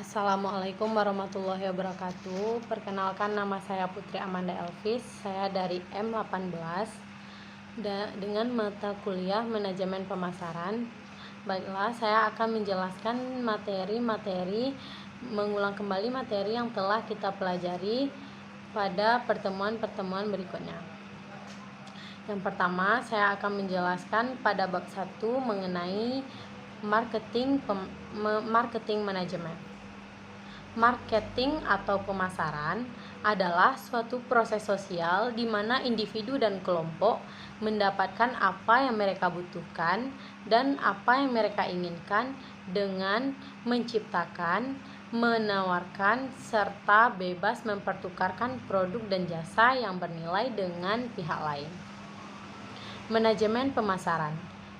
Assalamualaikum warahmatullahi wabarakatuh. Perkenalkan, nama saya Putri Amanda Elvis. Saya dari M18 dengan mata kuliah Manajemen Pemasaran. Baiklah, saya akan menjelaskan mengulang kembali materi yang telah kita pelajari pada pertemuan-pertemuan berikutnya. Yang pertama, saya akan menjelaskan pada bab 1 mengenai marketing manajemen. Marketing atau pemasaran adalah suatu proses sosial di mana individu dan kelompok mendapatkan apa yang mereka butuhkan dan apa yang mereka inginkan dengan menciptakan, menawarkan, serta bebas mempertukarkan produk dan jasa yang bernilai dengan pihak lain. Manajemen pemasaran.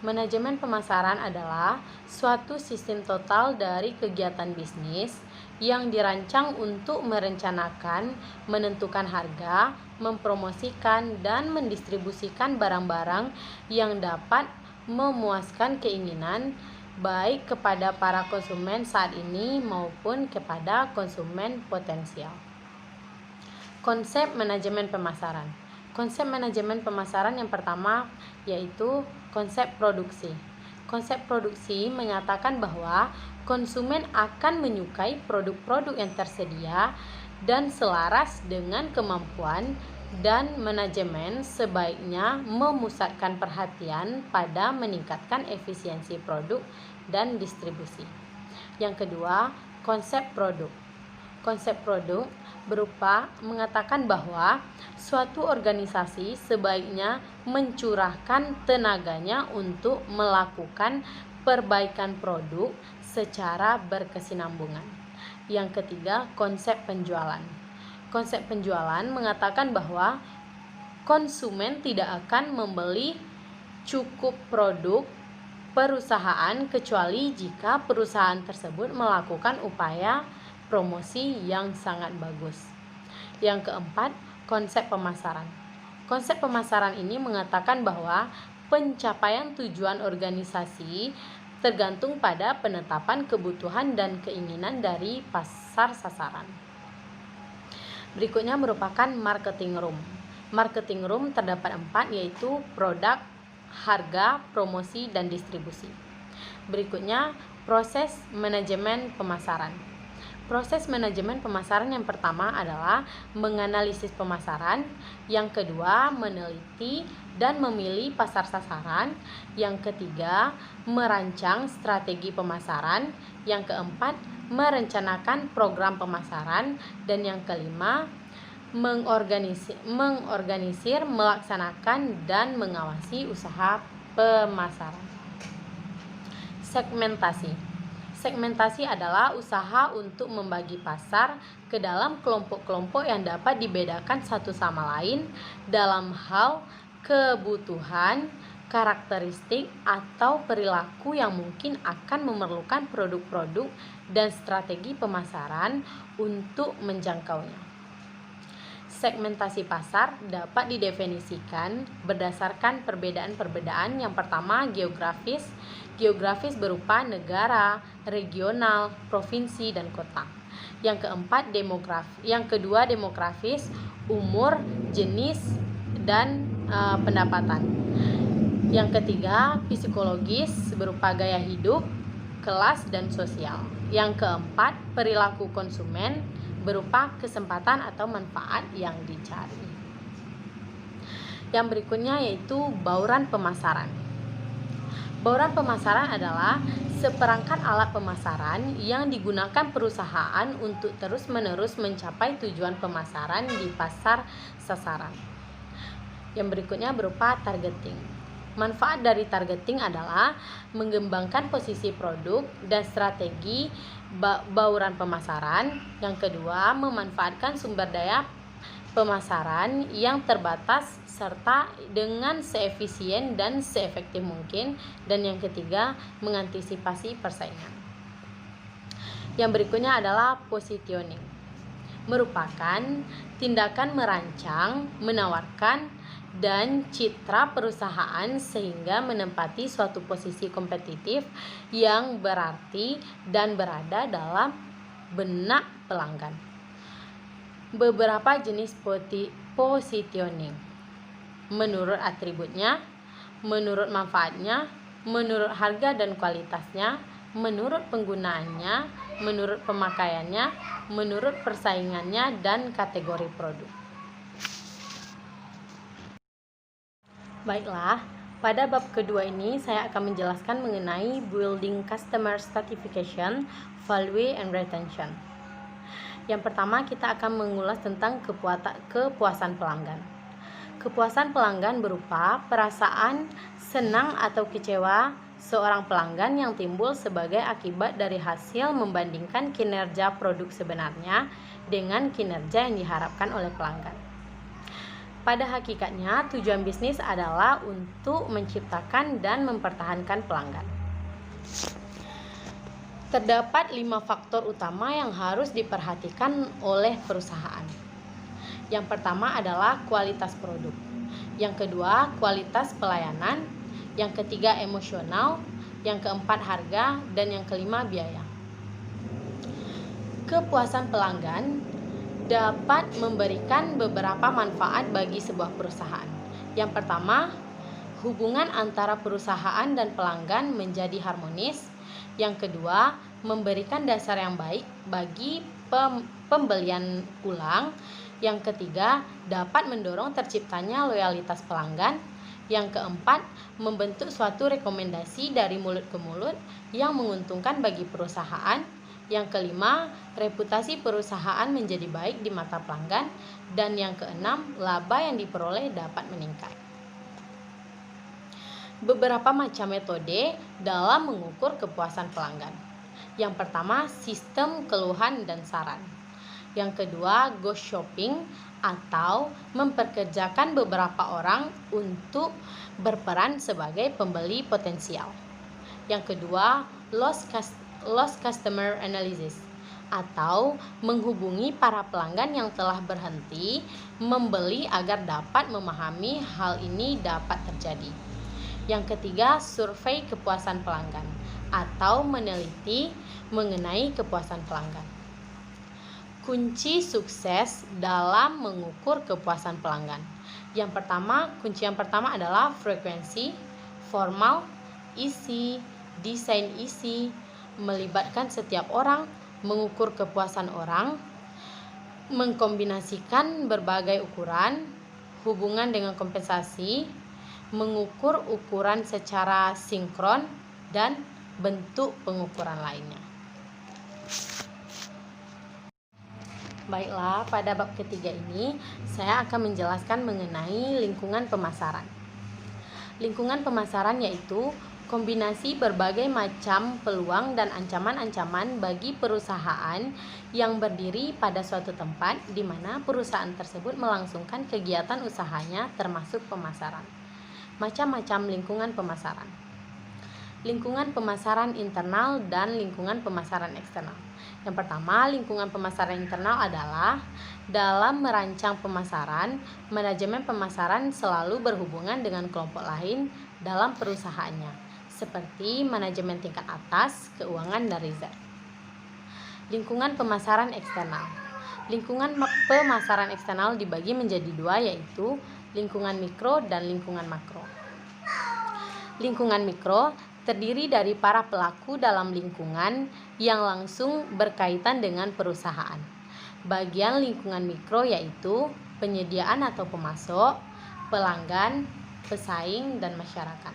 Manajemen pemasaran adalah suatu sistem total dari kegiatan bisnis yang dirancang untuk merencanakan, menentukan harga, mempromosikan, dan mendistribusikan barang-barang yang dapat memuaskan keinginan baik kepada para konsumen saat ini maupun kepada konsumen potensial. Konsep manajemen pemasaran. Konsep manajemen pemasaran yang pertama yaitu konsep produksi. Konsep produksi menyatakan bahwa konsumen akan menyukai produk-produk yang tersedia dan selaras dengan kemampuan, dan manajemen sebaiknya memusatkan perhatian pada meningkatkan efisiensi produk dan distribusi. Yang kedua, konsep produk. Konsep produk berupa mengatakan bahwa suatu organisasi sebaiknya mencurahkan tenaganya untuk melakukan perbaikan produk secara berkesinambungan. Yang ketiga, konsep penjualan. Konsep penjualan mengatakan bahwa konsumen tidak akan membeli cukup produk perusahaan kecuali jika perusahaan tersebut melakukan upaya promosi yang sangat bagus. Yang keempat, konsep pemasaran. Konsep pemasaran ini mengatakan bahwa pencapaian tujuan organisasi tergantung pada penetapan kebutuhan dan keinginan dari pasar sasaran. Berikutnya merupakan marketing room. Marketing room terdapat 4, yaitu produk, harga, promosi, dan distribusi. Berikutnya proses manajemen pemasaran. Proses manajemen pemasaran yang pertama adalah menganalisis pemasaran, yang kedua meneliti dan memilih pasar sasaran, yang ketiga merancang strategi pemasaran, yang keempat merencanakan program pemasaran, dan yang kelima mengorganisir, melaksanakan dan mengawasi usaha pemasaran. Segmentasi. Segmentasi adalah usaha untuk membagi pasar ke dalam kelompok-kelompok yang dapat dibedakan satu sama lain dalam hal kebutuhan, karakteristik, atau perilaku yang mungkin akan memerlukan produk-produk dan strategi pemasaran untuk menjangkaunya. Segmentasi pasar dapat didefinisikan berdasarkan perbedaan-perbedaan. Yang pertama, geografis. Geografis berupa negara, regional, provinsi, dan kota. Yang keempat, kedua demografis, umur, jenis, dan pendapatan. Yang ketiga, psikologis berupa gaya hidup, kelas, dan sosial. Yang keempat, perilaku konsumen berupa kesempatan atau manfaat yang dicari. Yang berikutnya yaitu bauran pemasaran. Bauran pemasaran adalah seperangkat alat pemasaran yang digunakan perusahaan untuk terus-menerus mencapai tujuan pemasaran di pasar sasaran. Yang berikutnya berupa targeting. Manfaat dari targeting adalah mengembangkan posisi produk dan strategi bauran pemasaran. Yang kedua, memanfaatkan sumber daya pemasaran yang terbatas serta dengan seefisien dan seefektif mungkin. Dan yang ketiga, mengantisipasi persaingan. Yang berikutnya adalah positioning. Merupakan tindakan merancang, menawarkan, dan citra perusahaan sehingga menempati suatu posisi kompetitif yang berarti dan berada dalam benak pelanggan. Beberapa jenis positioning menurut atributnya, menurut manfaatnya, menurut harga dan kualitasnya, menurut penggunaannya, menurut pemakaiannya, menurut persaingannya, dan kategori produk. Baiklah, pada bab kedua ini saya akan menjelaskan mengenai building customer satisfaction, value, and retention. Yang pertama, kita akan mengulas tentang kepuasan pelanggan. Kepuasan pelanggan berupa perasaan senang atau kecewa seorang pelanggan yang timbul sebagai akibat dari hasil membandingkan kinerja produk sebenarnya dengan kinerja yang diharapkan oleh pelanggan. Pada hakikatnya, tujuan bisnis adalah untuk menciptakan dan mempertahankan pelanggan. Terdapat 5 faktor utama yang harus diperhatikan oleh perusahaan. Yang pertama adalah kualitas produk. Yang kedua, kualitas pelayanan. Yang ketiga, emosional. Yang keempat, harga. Dan yang kelima, biaya. Kepuasan pelanggan dapat memberikan beberapa manfaat bagi sebuah perusahaan. Yang pertama, hubungan antara perusahaan dan pelanggan menjadi harmonis. Yang kedua, memberikan dasar yang baik bagi pembelian ulang. Yang ketiga, dapat mendorong terciptanya loyalitas pelanggan. Yang keempat, membentuk suatu rekomendasi dari mulut ke mulut yang menguntungkan bagi perusahaan. Yang kelima, reputasi perusahaan menjadi baik di mata pelanggan. Dan yang keenam, laba yang diperoleh dapat meningkat. Beberapa macam metode dalam mengukur kepuasan pelanggan. Yang pertama, sistem keluhan dan saran. Yang kedua, ghost shopping atau memperkerjakan beberapa orang untuk berperan sebagai pembeli potensial. Yang kedua, lost customer analysis atau menghubungi para pelanggan yang telah berhenti membeli agar dapat memahami hal ini dapat terjadi. Yang ketiga, survei kepuasan pelanggan atau meneliti mengenai kepuasan pelanggan. Kunci sukses dalam mengukur kepuasan pelanggan. Kunci yang pertama adalah frekuensi, formal, isi, desain isi, melibatkan setiap orang, mengukur kepuasan orang, mengkombinasikan berbagai ukuran, hubungan dengan kompensasi, mengukur ukuran secara sinkron, dan bentuk pengukuran lainnya. Baiklah, pada bab ketiga ini saya akan menjelaskan mengenai lingkungan pemasaran. Lingkungan pemasaran yaitu kombinasi berbagai macam peluang dan ancaman-ancaman bagi perusahaan yang berdiri pada suatu tempat di mana perusahaan tersebut melangsungkan kegiatan usahanya termasuk pemasaran. Macam-macam lingkungan pemasaran. Lingkungan pemasaran internal dan lingkungan pemasaran eksternal. Yang pertama, lingkungan pemasaran internal adalah dalam merancang pemasaran, manajemen pemasaran selalu berhubungan dengan kelompok lain dalam perusahaannya, seperti manajemen tingkat atas, keuangan, dan riset. Lingkungan pemasaran eksternal. Lingkungan pemasaran eksternal dibagi menjadi dua, yaitu lingkungan mikro dan lingkungan makro. Lingkungan mikro terdiri dari para pelaku dalam lingkungan yang langsung berkaitan dengan perusahaan. Bagian lingkungan mikro yaitu penyediaan atau pemasok, pelanggan, pesaing, dan masyarakat.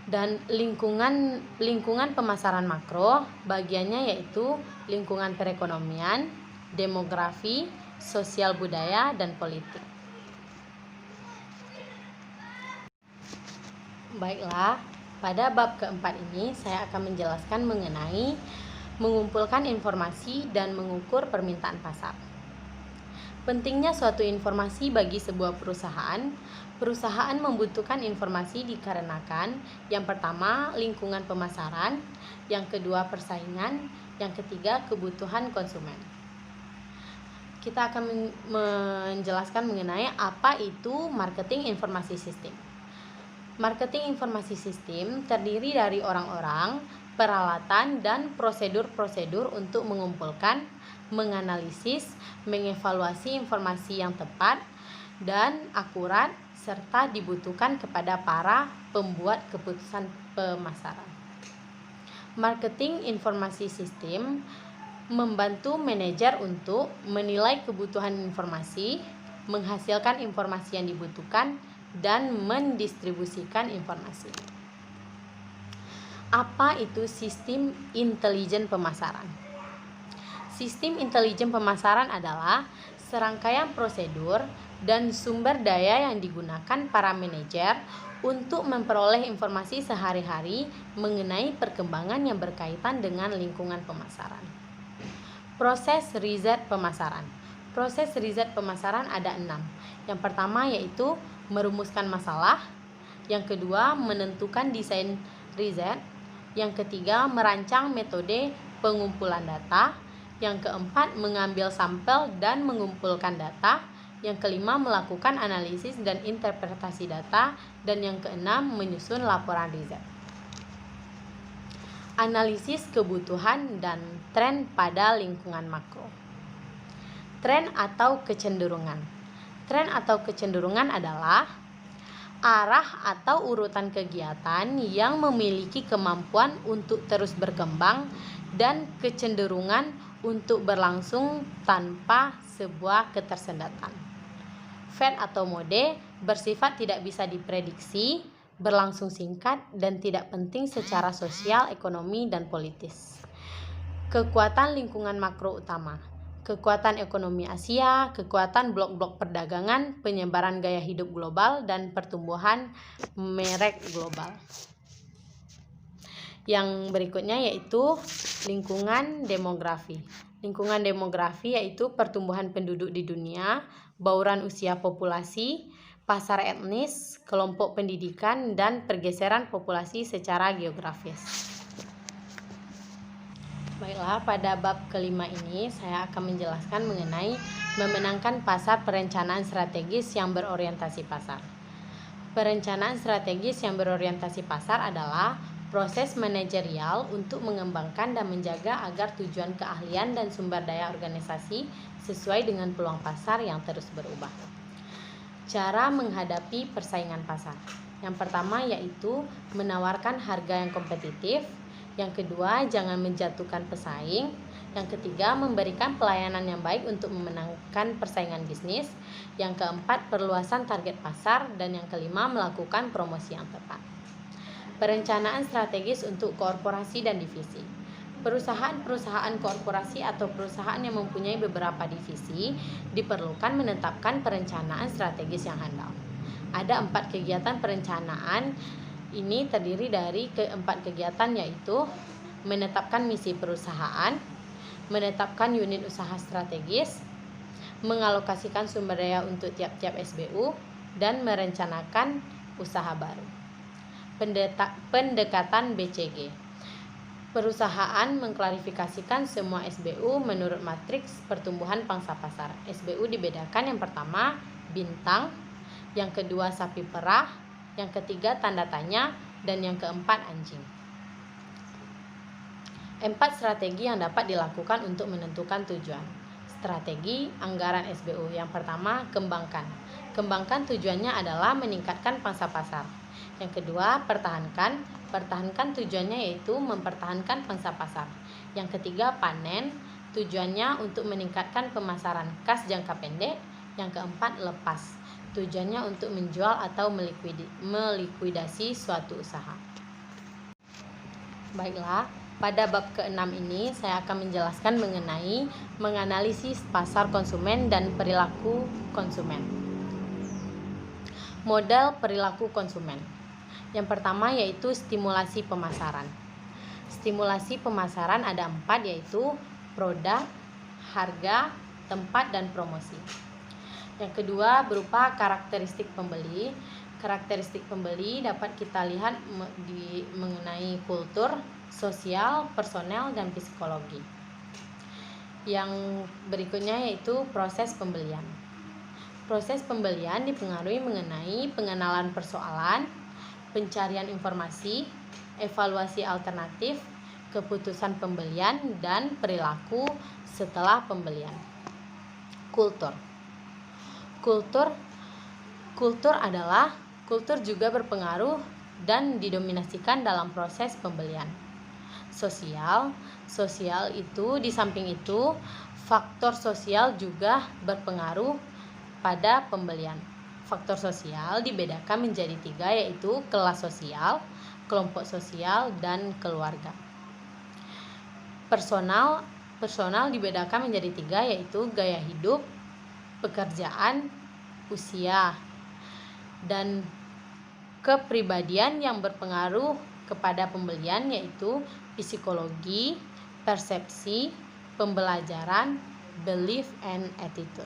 Dan lingkungan pemasaran makro bagiannya yaitu lingkungan perekonomian, demografi, sosial budaya, dan politik. Baiklah, pada bab keempat ini saya akan menjelaskan mengenai mengumpulkan informasi dan mengukur permintaan pasar. Pentingnya suatu informasi bagi sebuah perusahaan. Perusahaan membutuhkan informasi dikarenakan yang pertama lingkungan pemasaran, yang kedua persaingan, yang ketiga kebutuhan konsumen. Kita akan menjelaskan mengenai apa itu marketing informasi sistem. Marketing informasi sistem terdiri dari orang-orang peralatan, dan prosedur-prosedur untuk mengumpulkan, menganalisis, mengevaluasi informasi yang tepat dan akurat serta dibutuhkan kepada para pembuat keputusan pemasaran. Marketing informasi sistem membantu manajer untuk menilai kebutuhan informasi, menghasilkan informasi yang dibutuhkan, dan mendistribusikan informasi. Apa itu sistem intelijen pemasaran? Sistem intelijen pemasaran adalah serangkaian prosedur dan sumber daya yang digunakan para manajer untuk memperoleh informasi sehari-hari mengenai perkembangan yang berkaitan dengan lingkungan pemasaran. Proses riset pemasaran. Proses riset pemasaran ada 6. Yang pertama yaitu merumuskan masalah. Yang kedua, menentukan desain riset. Yang ketiga, merancang metode pengumpulan data. Yang keempat, mengambil sampel dan mengumpulkan data. Yang kelima, melakukan analisis dan interpretasi data. Dan yang keenam, menyusun laporan riset. Analisis kebutuhan dan tren pada lingkungan makro. Tren atau kecenderungan. Tren atau kecenderungan adalah arah atau urutan kegiatan yang memiliki kemampuan untuk terus berkembang dan kecenderungan untuk berlangsung tanpa sebuah ketersendatan. Fad atau mode bersifat tidak bisa diprediksi, berlangsung singkat, dan tidak penting secara sosial, ekonomi, dan politis. Kekuatan lingkungan makro utama. Kekuatan ekonomi Asia, kekuatan blok-blok perdagangan, penyebaran gaya hidup global, dan pertumbuhan merek global. Yang berikutnya yaitu lingkungan demografi. Lingkungan demografi yaitu pertumbuhan penduduk di dunia, bauran usia populasi, pasar etnis, kelompok pendidikan, dan pergeseran populasi secara geografis. Baiklah, pada bab kelima ini saya akan menjelaskan mengenai memenangkan pasar perencanaan strategis yang berorientasi pasar. Perencanaan strategis yang berorientasi pasar adalah proses manajerial untuk mengembangkan dan menjaga agar tujuan keahlian dan sumber daya organisasi sesuai dengan peluang pasar yang terus berubah. Cara menghadapi persaingan pasar. Yang pertama yaitu menawarkan harga yang kompetitif. Yang kedua, jangan menjatuhkan pesaing. Yang ketiga, memberikan pelayanan yang baik untuk memenangkan persaingan bisnis. Yang keempat, perluasan target pasar. Dan yang kelima, melakukan promosi yang tepat. Perencanaan strategis untuk korporasi dan divisi. Perusahaan-perusahaan korporasi atau perusahaan yang mempunyai beberapa divisi diperlukan menetapkan perencanaan strategis yang handal. Ada 4 kegiatan perencanaan. Ini terdiri dari keempat kegiatan yaitu menetapkan misi perusahaan, menetapkan unit usaha strategis, mengalokasikan sumber daya untuk tiap-tiap SBU, dan merencanakan usaha baru. Pendekatan BCG. Perusahaan mengklarifikasikan semua SBU menurut matriks pertumbuhan pangsa pasar. SBU dibedakan, yang pertama bintang, yang kedua sapi perah, yang ketiga tanda tanya, dan yang keempat anjing. 4 strategi yang dapat dilakukan untuk menentukan tujuan. Strategi anggaran SBU. Yang pertama, kembangkan. Kembangkan tujuannya adalah meningkatkan pangsa pasar. Yang kedua, pertahankan. Pertahankan tujuannya yaitu mempertahankan pangsa pasar. Yang ketiga, panen. Tujuannya untuk meningkatkan pemasaran kas jangka pendek. Yang keempat, lepas. Tujuannya untuk menjual atau melikuidasi suatu usaha. Baiklah, pada bab ke-6 ini saya akan menjelaskan mengenai menganalisis pasar konsumen dan perilaku konsumen. Model perilaku konsumen. Yang pertama yaitu stimulasi pemasaran. Stimulasi pemasaran ada 4 yaitu produk, harga, tempat, dan promosi. Yang kedua berupa karakteristik pembeli. Karakteristik pembeli dapat kita lihat mengenai kultur, sosial, personel, dan psikologi. Yang berikutnya yaitu proses pembelian. Proses pembelian dipengaruhi mengenai pengenalan persoalan, pencarian informasi, evaluasi alternatif, keputusan pembelian, dan perilaku setelah pembelian. Kultur juga berpengaruh dan didominasikan dalam proses pembelian. Sosial itu, di samping itu, faktor sosial juga berpengaruh pada pembelian. Faktor sosial dibedakan menjadi 3, yaitu kelas sosial, kelompok sosial, dan keluarga. Personal dibedakan menjadi 3, yaitu gaya hidup, pekerjaan, usia, dan kepribadian yang berpengaruh kepada pembelian, yaitu psikologi, persepsi, pembelajaran, belief, and attitude.